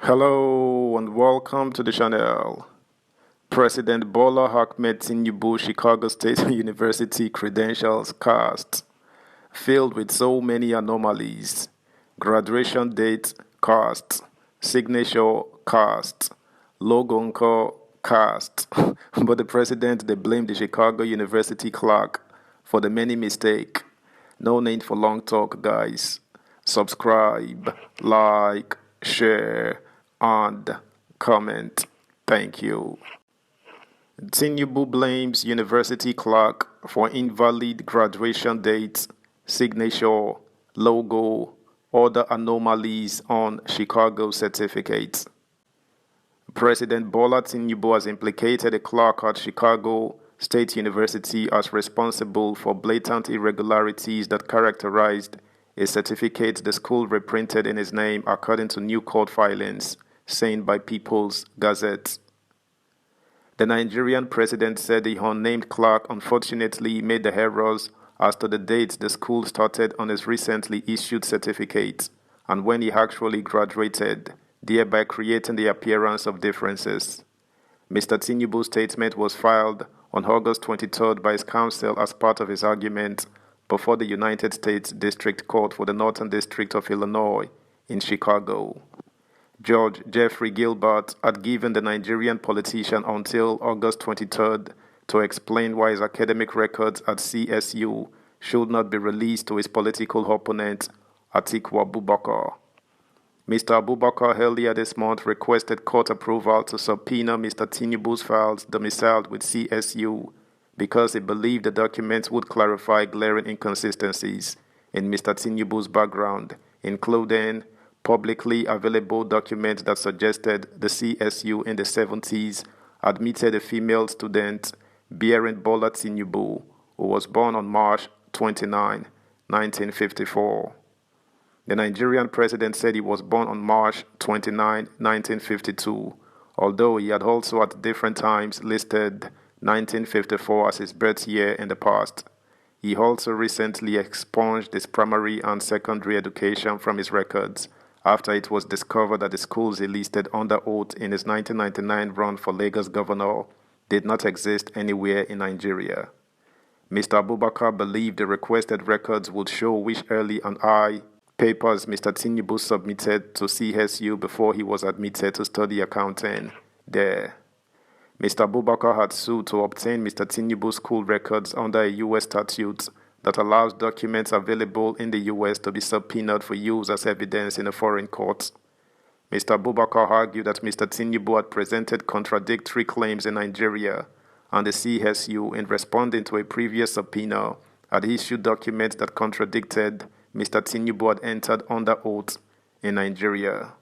Hello and welcome to the channel. President Bola Ahmed Tinubu Chicago State University credentials cast, filled with so many anomalies. Graduation date cast, signature cast, logo cast. But the president they blamed the Chicago University clerk for the many mistakes. No need for long talk, guys. Subscribe, like, share, and comment. Thank you. Tinubu blames university clerk for invalid graduation dates, signature, logo, other anomalies on Chicago certificates. President Bola Tinubu has implicated a clerk at Chicago State University as responsible for blatant irregularities that characterized a certificate the school reprinted in his name according to new court filings, seen by People's Gazette. The Nigerian president said the unnamed clerk unfortunately made the errors as to the dates the school started on his recently issued certificate and when he actually graduated, thereby creating the appearance of differences. Mr. Tinubu's statement was filed on August 23rd by his counsel as part of his argument before the United States District Court for the Northern District of Illinois in Chicago. Judge Jeffrey Gilbert had given the Nigerian politician until August 23rd to explain why his academic records at CSU should not be released to his political opponent, Atiku Abubakar. Mr. Abubakar earlier this month requested court approval to subpoena Mr. Tinubu's files domiciled with CSU because he believed the documents would clarify glaring inconsistencies in Mr. Tinubu's background, including publicly available documents that suggested the CSU in the 70s admitted a female student bearing Bola Tinubu, who was born on March 29, 1954. The Nigerian president said he was born on March 29, 1952, although he had also at different times listed 1954 as his birth year in the past. He also recently expunged his primary and secondary education from his records after it was discovered that the schools he listed under oath in his 1999 run for Lagos governor did not exist anywhere in Nigeria. Mr. Abubakar believed the requested records would show which early and high papers Mr. Tinubu submitted to CSU before he was admitted to study accounting there. Mr. Abubakar had sued to obtain Mr. Tinubu's school records under a U.S. statute that allows documents available in the U.S. to be subpoenaed for use as evidence in a foreign court. Mr. Abubakar argued that Mr. Tinubu had presented contradictory claims in Nigeria, and the CSU, in responding to a previous subpoena, had issued documents that contradicted Mr. Tinubu had entered under oath in Nigeria.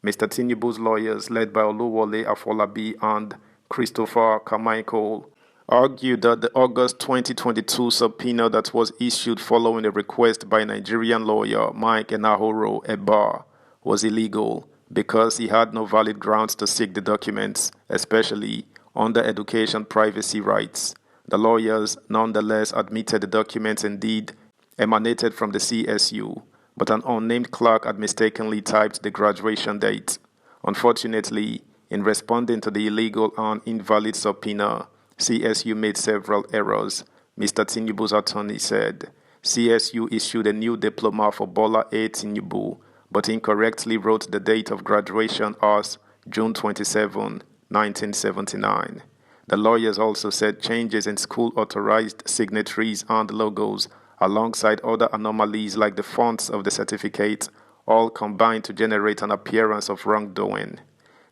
Mr. Tinubu's lawyers, led by Oluwole Afolabi and Christopher Carmichael, argued that the August 2022 subpoena that was issued following a request by Nigerian lawyer Mike Enahoro Eba was illegal because he had no valid grounds to seek the documents, especially under education privacy rights. The lawyers nonetheless admitted the documents indeed emanated from the CSU, but an unnamed clerk had mistakenly typed the graduation date. Unfortunately, in responding to the illegal and invalid subpoena, CSU made several errors. Mr. Tinubu's attorney said CSU issued a new diploma for Bola A. Tinubu, but incorrectly wrote the date of graduation as June 27, 1979. The lawyers also said changes in school authorized signatories and logos alongside other anomalies like the fonts of the certificate, all combined to generate an appearance of wrongdoing.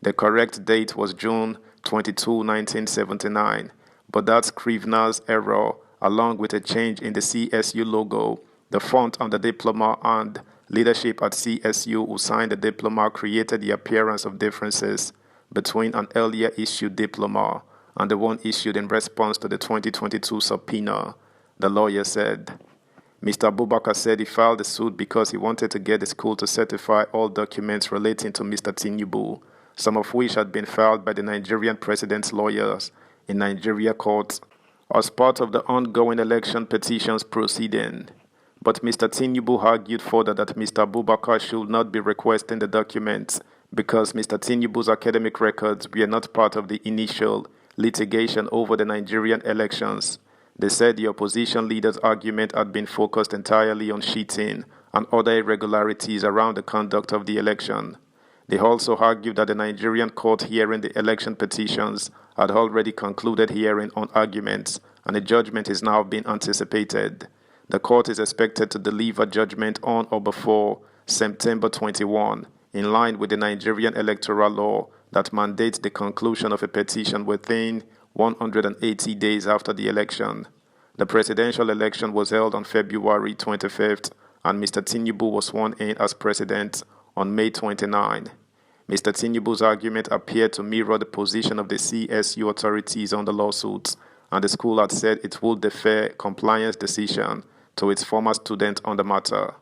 The correct date was June 22, 1979, but that Scrivener's error, along with a change in the CSU logo, the font on the diploma, and leadership at CSU who signed the diploma created the appearance of differences between an earlier issued diploma and the one issued in response to the 2022 subpoena, the lawyer said. Mr. Abubakar said he filed the suit because he wanted to get the school to certify all documents relating to Mr. Tinubu, some of which had been filed by the Nigerian president's lawyers in Nigeria courts as part of the ongoing election petitions proceeding. But Mr. Tinubu argued further that Mr. Abubakar should not be requesting the documents because Mr. Tinubu's academic records were not part of the initial litigation over the Nigerian elections. They said the opposition leader's argument had been focused entirely on cheating and other irregularities around the conduct of the election. They also argued that the Nigerian court hearing the election petitions had already concluded hearing on arguments, and a judgment is now being anticipated. The court is expected to deliver judgment on or before September 21, in line with the Nigerian electoral law that mandates the conclusion of a petition within 180 days after the election. The presidential election was held on February 25th, and Mr. Tinubu was sworn in as president on May 29. Mr. Tinubu's argument appeared to mirror the position of the CSU authorities on the lawsuits, and the school had said it would defer compliance decision to its former student on the matter.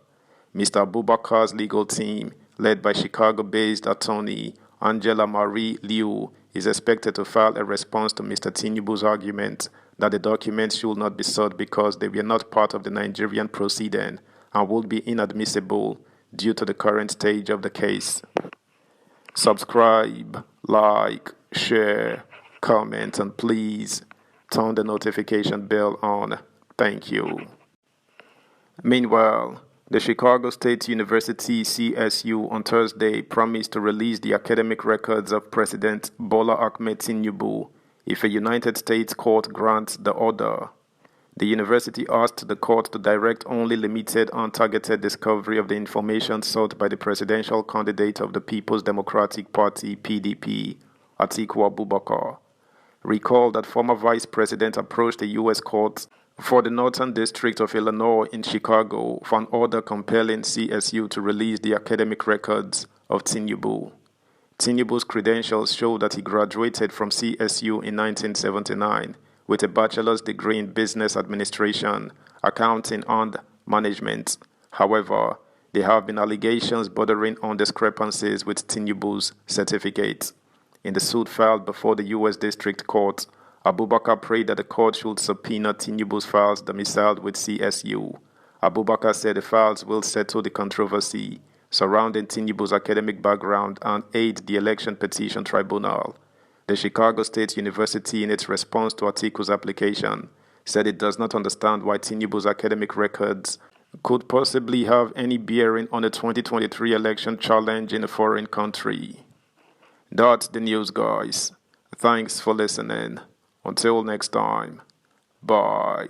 Mr. Abubakar's legal team, led by Chicago-based attorney Angela Marie Liu, is expected to file a response to Mr. Tinubu's argument that the documents should not be sought because they were not part of the Nigerian proceeding and would be inadmissible due to the current stage of the case. Subscribe, like, share, comment, and please turn the notification bell on. Thank you. Meanwhile, the Chicago State University CSU on Thursday promised to release the academic records of President Bola Ahmed Tinubu if a United States court grants the order. The university asked the court to direct only limited and targeted discovery of the information sought by the presidential candidate of the People's Democratic Party (PDP), Atiku Abubakar. Recall that former Vice President approached the U.S. court for the Northern District of Illinois in Chicago for an order compelling CSU to release the academic records of Tinubu. Tinubu's credentials show that he graduated from CSU in 1979 with a bachelor's degree in business administration, accounting, and management. However, there have been allegations bordering on discrepancies with Tinubu's certificate. In the suit filed before the U.S. District Court, Abubakar prayed that the court should subpoena Tinubu's files domiciled with CSU. Abubakar said the files will settle the controversy surrounding Tinubu's academic background and aid the election petition tribunal. The Chicago State University, in its response to Atiku's application, said it does not understand why Tinubu's academic records could possibly have any bearing on the 2023 election challenge in a foreign country. That's the news, guys. Thanks for listening. Until next time, bye.